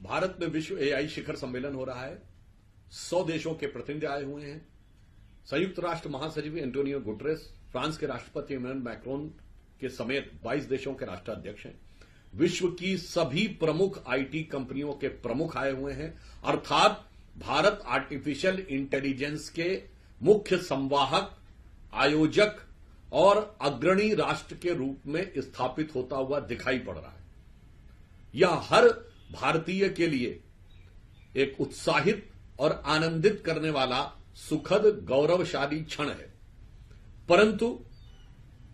भारत में विश्व एआई शिखर सम्मेलन हो रहा है। 100 देशों के प्रतिनिधि आए हुए हैं। संयुक्त राष्ट्र महासचिव एंटोनियो गुटेरेस, फ्रांस के राष्ट्रपति इमैनुअल मैक्रोन के समेत 22 देशों के राष्ट्राध्यक्ष हैं। विश्व की सभी प्रमुख आईटी कंपनियों के प्रमुख आए हुए हैं। अर्थात भारत आर्टिफिशियल इंटेलिजेंस के मुख्य संवाहक, आयोजक और अग्रणी राष्ट्र के रूप में स्थापित होता हुआ दिखाई पड़ रहा है। यह हर भारतीय के लिए एक उत्साहित और आनंदित करने वाला सुखद गौरवशाली क्षण है, परंतु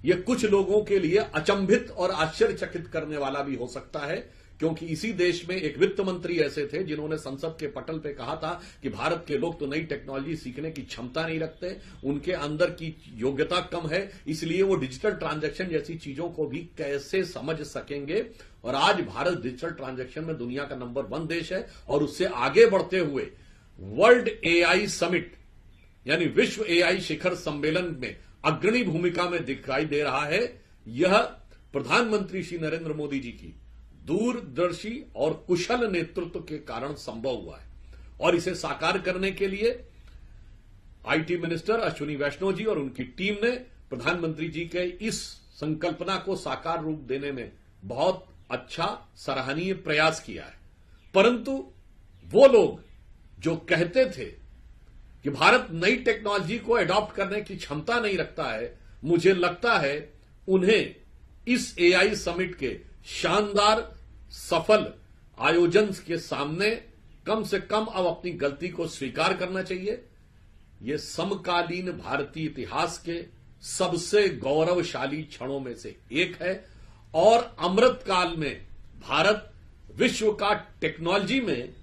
यह कुछ लोगों के लिए अचंभित और आश्चर्यचकित करने वाला भी हो सकता है, क्योंकि इसी देश में एक वित्त मंत्री ऐसे थे जिन्होंने संसद के पटल पे कहा था कि भारत के लोग तो नई टेक्नोलॉजी सीखने की क्षमता नहीं रखते, उनके अंदर की योग्यता कम है, इसलिए वो डिजिटल ट्रांजैक्शन जैसी चीजों को भी कैसे समझ सकेंगे। और आज भारत डिजिटल ट्रांजैक्शन में दुनिया का नंबर 1 देश है और उससे आगे बढ़ते हुए वर्ल्ड एआई समिट यानी विश्व एआई शिखर सम्मेलन में अग्रणी भूमिका में दिखाई दे रहा है। यह प्रधानमंत्री श्री नरेंद्र मोदी जी की दूरदर्शी और कुशल नेतृत्व के कारण संभव हुआ है और इसे साकार करने के लिए आईटी मिनिस्टर अश्विनी वैष्णव जी और उनकी टीम ने प्रधानमंत्री जी के इस संकल्पना को साकार रूप देने में बहुत अच्छा सराहनीय प्रयास किया है। परंतु वो लोग जो कहते थे कि भारत नई टेक्नोलॉजी को एडॉप्ट करने की क्षमता नहीं रखता है, मुझे लगता है उन्हें इस एआई समिट के शानदार सफल आयोजन के सामने कम से कम अब अपनी गलती को स्वीकार करना चाहिए। यह समकालीन भारतीय इतिहास के सबसे गौरवशाली क्षणों में से एक है और अमृत काल में भारत विश्व का टेक्नोलॉजी में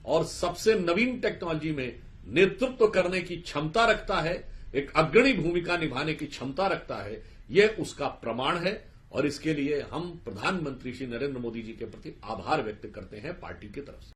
और सबसे नवीन टेक्नोलॉजी में नेतृत्व करने की क्षमता रखता है, एक अग्रणी भूमिका निभाने की क्षमता रखता है। यह उसका प्रमाण है और इसके लिए हम प्रधानमंत्री श्री नरेंद्र मोदी जी के प्रति आभार व्यक्त करते हैं पार्टी की तरफ से।